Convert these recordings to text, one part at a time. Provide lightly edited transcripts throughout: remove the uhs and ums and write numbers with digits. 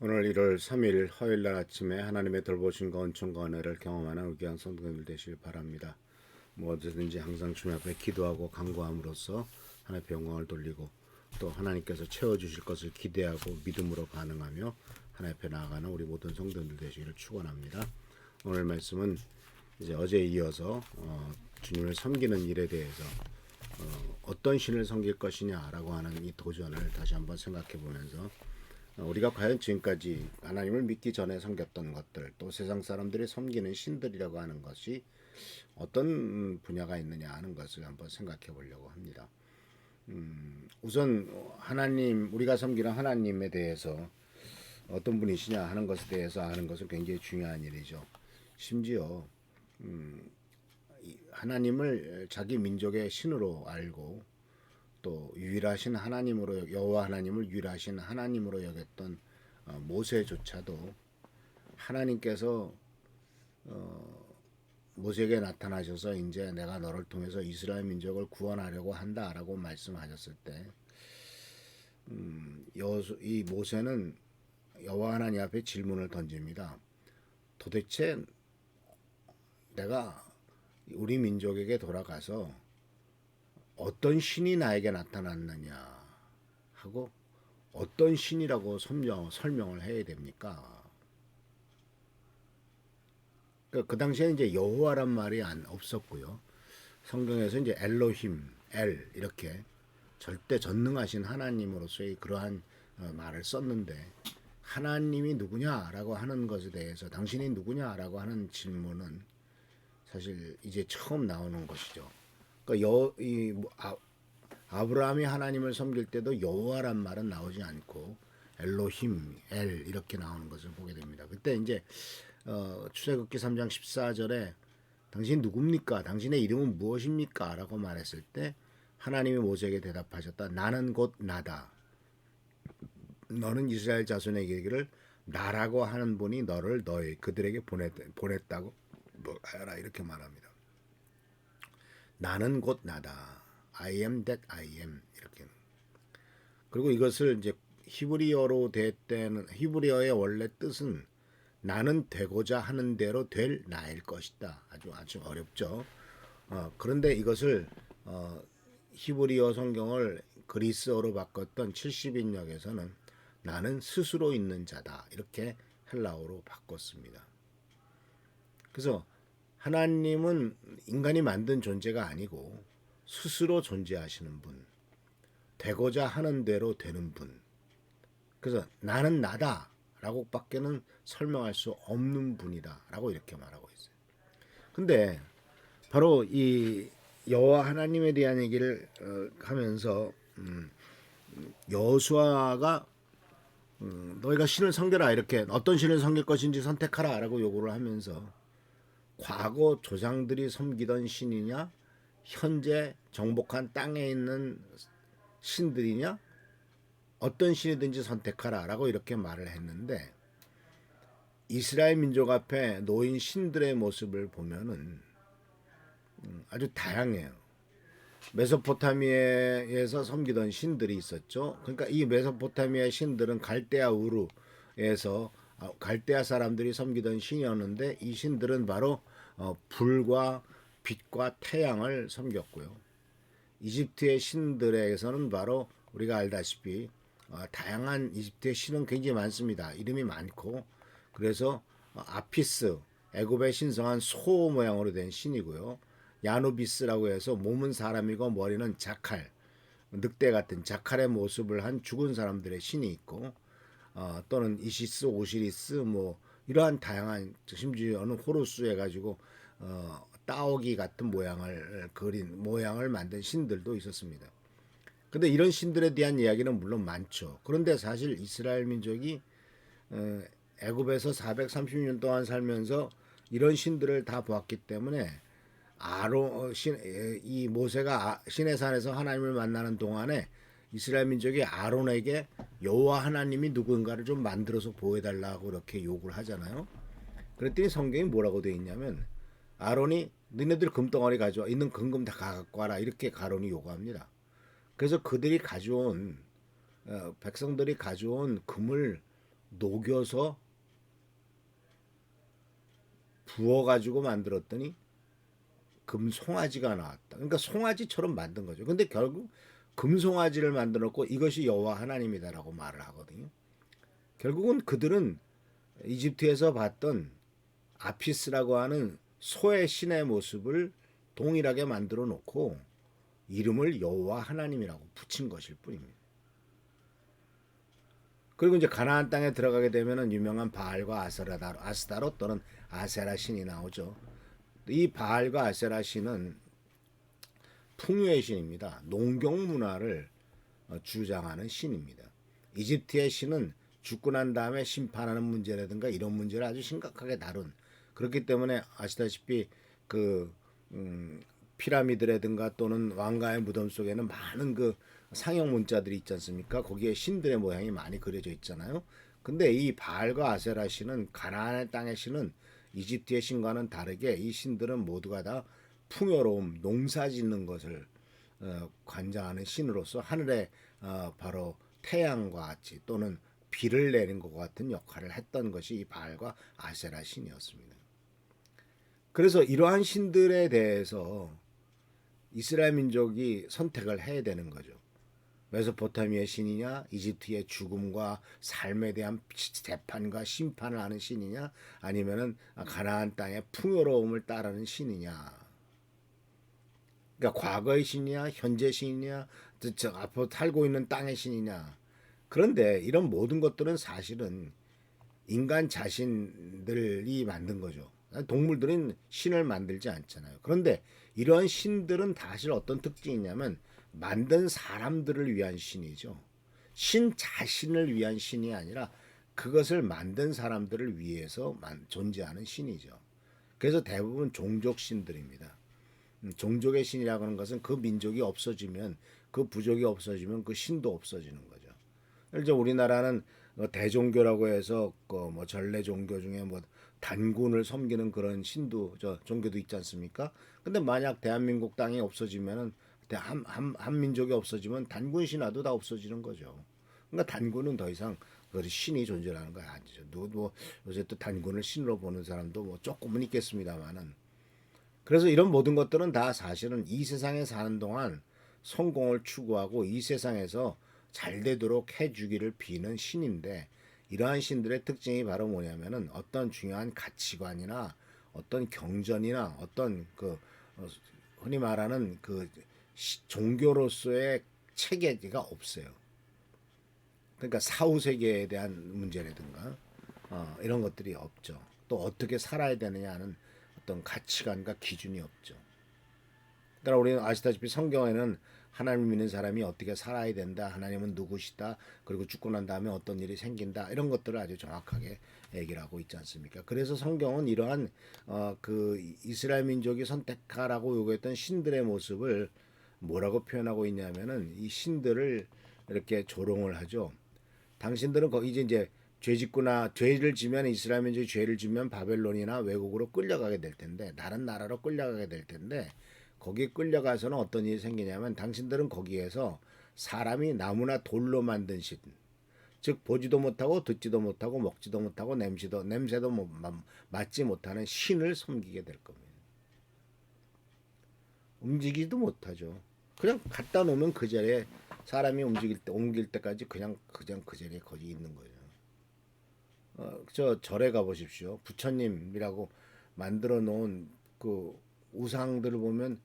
오늘 1월 3일 화요일 날 아침에 하나님의 돌보심과 은총과 은혜를 경험하는 위대한 성도님들 되시길 바랍니다. 뭐 어디든지 항상 주님 앞에 기도하고 간구함으로써 하나님의 영광을 돌리고 또 하나님께서 채워주실 것을 기대하고 믿음으로 반응하며 하나님 앞에 나아가는 우리 모든 성도님들 되시기를 축원합니다. 오늘 말씀은 이제 어제에 이어서 주님을 섬기는 일에 대해서 어떤 신을 섬길 것이냐라고 하는 이 도전을 다시 한번 생각해 보면서 우리가 과연 지금까지 하나님을 믿기 전에 섬겼던 것들, 또 세상 사람들이 섬기는 신들이라고 하는 것이 어떤 분야가 있느냐 하는 것을 한번 생각해 보려고 합니다. 우선 하나님, 우리가 섬기는 하나님에 대해서 어떤 분이시냐 하는 것에 대해서 아는 것은 굉장히 중요한 일이죠. 심지어 하나님을 자기 민족의 신으로 알고 또 유일하신 하나님으로 여호와 하나님을 유일하신 하나님으로 여겼던 모세조차도 하나님께서 모세에게 나타나셔서 이제 내가 너를 통해서 이스라엘 민족을 구원하려고 한다라고 말씀하셨을 때 이 모세는 여호와 하나님 앞에 질문을 던집니다. 도대체 내가 우리 민족에게 돌아가서 어떤 신이 나에게 나타났느냐 하고 어떤 신이라고 설명을 해야 됩니까? 그 당시에 이제 여호와란 말이 없었고요. 성경에서 이제 엘로힘, 엘 이렇게 절대 전능하신 하나님으로서의 그러한 말을 썼는데 하나님이 누구냐라고 하는 것에 대해서 당신이 누구냐라고 하는 질문은 사실 이제 처음 나오는 것이죠. 그러니까 아브라함이 하나님을 섬길 때도 여호와란 말은 나오지 않고 엘로힘, 엘 이렇게 나오는 것을 보게 됩니다. 그때 이제 출애굽기 3장 14절에 당신 누굽니까? 당신의 이름은 무엇입니까? 라고 말했을 때 하나님이 모세에게 대답하셨다. 나는 곧 나다. 너는 이스라엘 자손에게 이르기를 나라고 하는 분이 너를 그들에게 보냈다고 하라 이렇게 말합니다. 나는 곧 나다. I am that I am 이렇게. 그리고 이것을 이제 히브리어로 될 때는 히브리어의 원래 뜻은 나는 되고자 하는 대로 될 나일 것이다. 아주 어렵죠. 그런데 이것을 히브리어 성경을 그리스어로 바꿨던 70인역에서는 나는 스스로 있는 자다. 이렇게 헬라어로 바꿨습니다. 그래서 하나님은 인간이 만든 존재가 아니고 스스로 존재하시는 분, 되고자 하는 대로 되는 분. 그래서 나는 나다 라고 밖에는 설명할 수 없는 분이다 라고 이렇게 말하고 있어요. 근데 바로 이 여호와 하나님에 대한 얘기를 하면서 여호수아가 너희가 신을 섬겨라 이렇게 어떤 신을 섬길 것인지 선택하라 라고 요구를 하면서 과거 조상들이 섬기던 신이냐 현재 정복한 땅에 있는 신들이냐 어떤 신이든지 선택하라 라고 이렇게 말을 했는데 이스라엘 민족 앞에 놓인 신들의 모습을 보면은 아주 다양해요. 메소포타미아에서 섬기던 신들이 있었죠. 그러니까 이 메소포타미아 신들은 갈대아 우르에서 갈대아 사람들이 섬기던 신이었는데 이 신들은 바로 불과 빛과 태양을 섬겼고요. 이집트의 신들에게서는 바로 우리가 알다시피 다양한 이집트의 신은 굉장히 많습니다. 이름이 많고 그래서 아피스 애굽의 신성한 소 모양으로 된 신이고요. 야누비스라고 해서 몸은 사람이고 머리는 자칼 늑대 같은 자칼의 모습을 한 죽은 사람들의 신이 있고 또는 이시스 오시리스 뭐 이러한 다양한 심지어는 호루스 해가지고 따오기 같은 모양을 만든 신들도 있었습니다. 근데 이런 신들에 대한 이야기는 물론 많죠. 그런데 사실 이스라엘 민족이 애굽에서 430년 동안 살면서 이런 신들을 다 보았기 때문에 이 모세가 신의 산에서 하나님을 만나는 동안에 이스라엘 민족이 아론에게 여호와 하나님이 누군가를 좀 만들어서 보여달라고 이렇게 요구를 하잖아요. 그랬더니 성경이 뭐라고 되어 있냐면 아론이 너네들 금덩어리 가져와 있는 금금 다 갖고 와라 이렇게 아론이 요구합니다. 그래서 그들이 백성들이 가져온 금을 녹여서 부어가지고 만들었더니 금송아지가 나왔다. 그러니까 송아지처럼 만든 거죠. 근데 결국 금송아지를 만들었고 이것이 여호와 하나님이다라고 말을 하거든요. 결국은 그들은 이집트에서 봤던 아피스라고 하는 소의 신의 모습을 동일하게 만들어 놓고 이름을 여호와 하나님이라고 붙인 것일 뿐입니다. 그리고 이제 가나안 땅에 들어가게 되면은 유명한 바알과 아스다로 또는 아세라 신이 나오죠. 이 바알과 아세라 신은 풍요의 신입니다. 농경 문화를 주장하는 신입니다. 이집트의 신은 죽고 난 다음에 심판하는 문제라든가 이런 문제를 아주 심각하게 다룬, 그렇기 때문에 아시다시피 그 피라미드라든가 또는 왕가의 무덤 속에는 많은 그 상형 문자들이 있지 않습니까? 거기에 신들의 모양이 많이 그려져 있잖아요. 근데 이 바알과 아세라 신은 가나안의 땅의 신은 이집트의 신과는 다르게 이 신들은 모두가 다 풍요로움, 농사 짓는 것을 관장하는 신으로서 하늘에 바로 태양과 같이 또는 비를 내는 것 같은 역할을 했던 것이 이 바알과 아세라 신이었습니다. 그래서 이러한 신들에 대해서 이스라엘 민족이 선택을 해야 되는 거죠. 메소포타미아의 신이냐, 이집트의 죽음과 삶에 대한 재판과 심판을 하는 신이냐, 아니면은 가나안 땅의 풍요로움을 따르는 신이냐. 그러니까 과거의 신이냐, 현재 신이냐, 앞으로 살고 있는 땅의 신이냐. 그런데 이런 모든 것들은 사실은 인간 자신들이 만든 거죠. 동물들은 신을 만들지 않잖아요. 그런데 이러한 신들은 사실 어떤 특징이 있냐면 만든 사람들을 위한 신이죠. 신 자신을 위한 신이 아니라 그것을 만든 사람들을 위해서 존재하는 신이죠. 그래서 대부분 종족 신들입니다. 종족의 신이라고 하는 것은 그 민족이 없어지면, 그 부족이 없어지면 그 신도 없어지는 거죠. 이제 우리나라는 대종교라고 해서 뭐 전래 종교 중에 뭐 단군을 섬기는 그런 신도 종교도 있지 않습니까? 근데 만약 대한민국 땅이 없어지면은 한 민족이 없어지면 단군 신화도 다 없어지는 거죠. 그러니까 단군은 더 이상 그 신이 존재하는 거 아니죠. 뭐 요새 또 단군을 신으로 보는 사람도 뭐 조금은 있겠습니다만은. 그래서 이런 모든 것들은 다 사실은 이 세상에 사는 동안 성공을 추구하고 이 세상에서 잘 되도록 해주기를 비는 신인데, 이러한 신들의 특징이 바로 뭐냐면은 어떤 중요한 가치관이나 어떤 경전이나 어떤 흔히 말하는 종교로서의 체계가 없어요. 그러니까 사후 세계에 대한 문제라든가 이런 것들이 없죠. 또 어떻게 살아야 되느냐 하는 어떤 가치관과 기준이 없죠. 그러니까 우리는 아시다시피 성경에는 하나님 믿는 사람이 어떻게 살아야 된다, 하나님은 누구시다, 그리고 죽고 난 다음에 어떤 일이 생긴다, 이런 것들을 아주 정확하게 얘기를 하고 있지 않습니까? 그래서 성경은 이러한 그 이스라엘 민족이 선택하라고 요구했던 신들의 모습을 뭐라고 표현하고 있냐면은 이 신들을 이렇게 조롱을 하죠. 당신들은 거기 이제 죄짓거나 죄를 지면 이스라엘 민족이 죄를 지면 바벨론이나 외국으로 끌려가게 될 텐데, 다른 나라로 끌려가게 될 텐데, 거기 끌려가서는 어떤 일이 생기냐면 당신들은 거기에서 사람이 나무나 돌로 만든 신, 즉 보지도 못하고 듣지도 못하고 먹지도 못하고 냄새도 맡지 못하는 신을 섬기게 될 겁니다. 움직이지도 못하죠. 그냥 갖다 놓으면 그 자리에 사람이 옮길 때까지 그냥 그 자리에 거기 있는 거예요. 저 절에 가 보십시오. 부처님이라고 만들어 놓은 그 우상들을 보면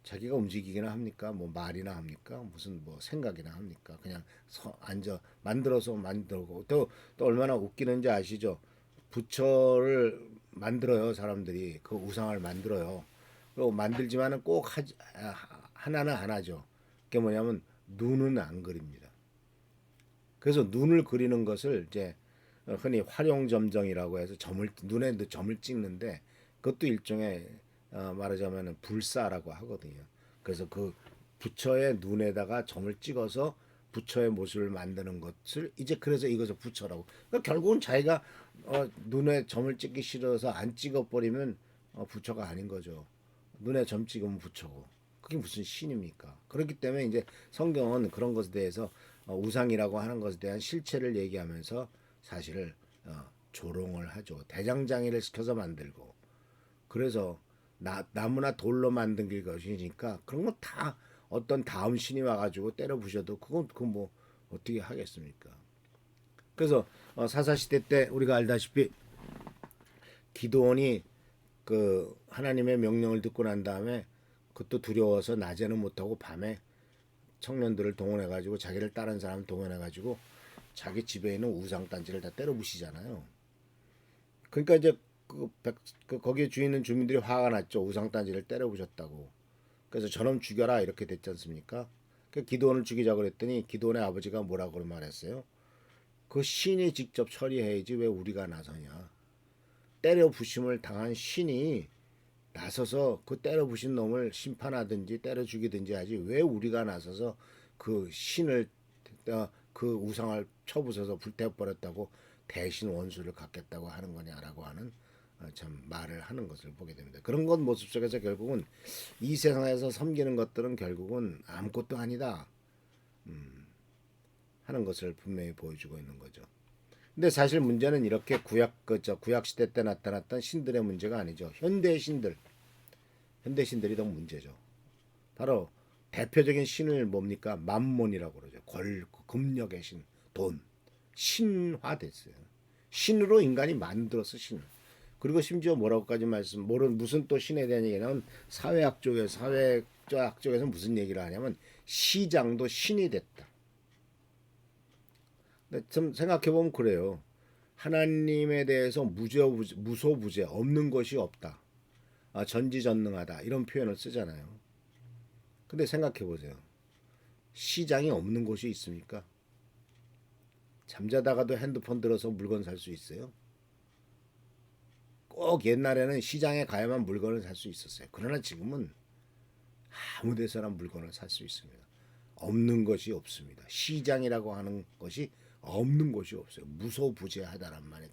자기가 움직이기나 합니까? 뭐 말이나 합니까? 무슨 뭐 생각이나 합니까? 그냥 앉아 만들어서 만들고 또 얼마나 웃기는지 아시죠? 부처를 만들어요, 사람들이. 그 우상을 만들어요. 그리고 만들지만은 꼭 하나는 안 하죠. 그게 뭐냐면 눈은 안 그립니다. 그래서 눈을 그리는 것을 이제 흔히 활용점정이라고 해서 눈에 점을 찍는데, 그것도 일종의 말하자면 불사라고 하거든요. 그래서 그 부처의 눈에다가 점을 찍어서 부처의 모습을 만드는 것을 이제 그래서 이것을 부처라고. 그러니까 결국은 자기가 눈에 점을 찍기 싫어서 안 찍어버리면 부처가 아닌 거죠. 눈에 점 찍으면 부처고. 그게 무슨 신입니까? 그렇기 때문에 이제 성경은 그런 것에 대해서 우상이라고 하는 것에 대한 실체를 얘기하면서 사실 조롱을 하죠. 대장장이를 시켜서 만들고 그래서 나무나 돌로 만든 것이니까 그런 거 다 어떤 다음 신이 와가지고 때려 부셔도 그건 뭐 어떻게 하겠습니까? 그래서 사사시대 때 우리가 알다시피 기드온이 그 하나님의 명령을 듣고 난 다음에 그것도 두려워서 낮에는 못하고 밤에 청년들을 동원해가지고 자기를 따른 사람 동원해가지고 자기 집에 있는 우상단지를 다 때려 부시잖아요. 그러니까 이제 거기에 주인 있는 주민들이 화가 났죠. 우상단지를 때려 부셨다고. 그래서 저놈 죽여라 이렇게 됐지 않습니까? 그 기드온을 죽이자고 그랬더니 기드온의 아버지가 뭐라고 말했어요? 그 신이 직접 처리해야지 왜 우리가 나서냐. 때려 부심을 당한 신이 나서서 그 때려 부신 놈을 심판하든지 때려 죽이든지 하지 왜 우리가 나서서 그 신을 그 우상을 쳐부숴서 불태워버렸다고 대신 원수를 갚겠다고 하는 거냐라고 하는 참 말을 하는 것을 보게 됩니다. 그런 것 모습 속에서 결국은 이 세상에서 섬기는 것들은 결국은 아무것도 아니다 하는 것을 분명히 보여주고 있는 거죠. 근데 사실 문제는 이렇게 구약 시대 때 나타났던 신들의 문제가 아니죠. 현대 신들이 더 문제죠. 바로 대표적인 신을 뭡니까? 맘몬이라고 그러죠. 금력의 신, 돈, 신화됐어요. 신으로 인간이 만들어서 신. 그리고 심지어 뭐라고까지 무슨 또 신에 대한 얘기냐면 사회학 쪽에서 무슨 얘기를 하냐면 시장도 신이 됐다. 근데 좀 생각해 보면 그래요. 하나님에 대해서 무소부재 없는 것이 없다. 전지전능하다 이런 표현을 쓰잖아요. 근데 생각해 보세요. 시장이 없는 곳이 있습니까? 잠자다가도 핸드폰 들어서 물건 살 수 있어요? 꼭 옛날에는 시장에 가야만 물건을 살 수 있었어요. 그러나 지금은 아무 데서나 물건을 살 수 있습니다. 없는 것이 없습니다. 시장이라고 하는 것이 없는 곳이 없어요. 무소부재하다란 말이에요.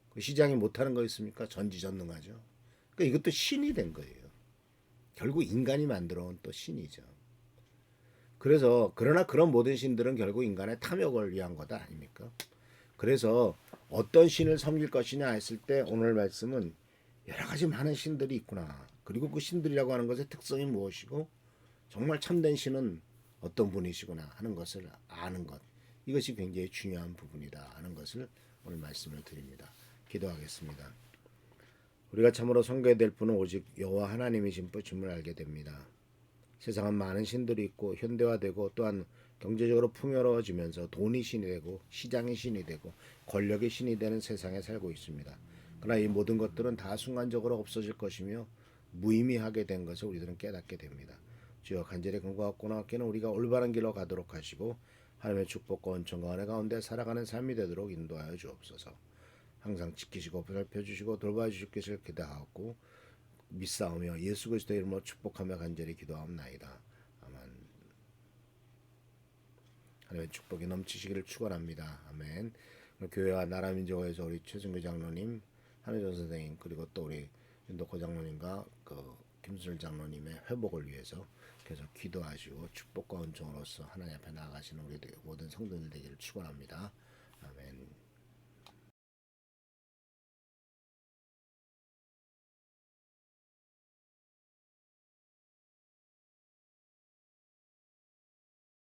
그 시장이 못하는 거 있습니까? 전지전능하죠. 그러니까 이것도 신이 된 거예요. 결국 인간이 만들어 온 또 신이죠. 그래서 그러나 그런 모든 신들은 결국 인간의 탐욕을 위한 거다 아닙니까? 그래서 어떤 신을 섬길 것이냐 했을 때 오늘 말씀은 여러 가지 많은 신들이 있구나. 그리고 그 신들이라고 하는 것의 특성이 무엇이고 정말 참된 신은 어떤 분이시구나 하는 것을 아는 것. 이것이 굉장히 중요한 부분이다 하는 것을 오늘 말씀을 드립니다. 기도하겠습니다. 우리가 참으로 섬겨야 될 분은 오직 여호와 하나님이신 분임을 알게 됩니다. 세상은 많은 신들이 있고 현대화되고 또한 경제적으로 풍요로워지면서 돈이 신이 되고 시장이 신이 되고 권력의 신이 되는 세상에 살고 있습니다. 그러나 이 모든 것들은 다 순간적으로 없어질 것이며 무의미하게 된 것을 우리들은 깨닫게 됩니다. 주여 간절히 간구하고 나왔기는 우리가 올바른 길로 가도록 하시고 하나님의 축복과 은총과 은혜 가운데 살아가는 삶이 되도록 인도하여 주옵소서. 항상 지키시고 살펴주시고 돌봐주실 것을 기대하고 믿사오며 예수 그리스도의 이름으로 축복하며 간절히 기도하옵나이다. 아멘. 하나님의 축복이 넘치시기를 축원합니다. 아멘. 교회와 나라 민족에서 우리 최승규 장로님, 한혜정 선생님 그리고 또 우리 윤덕호 장로님과 그 김순일 장로님의 회복을 위해서 계속 기도하시고 축복과 은총으로서 하나님 앞에 나아가시는 우리 모든 성도들 되기를 축원합니다.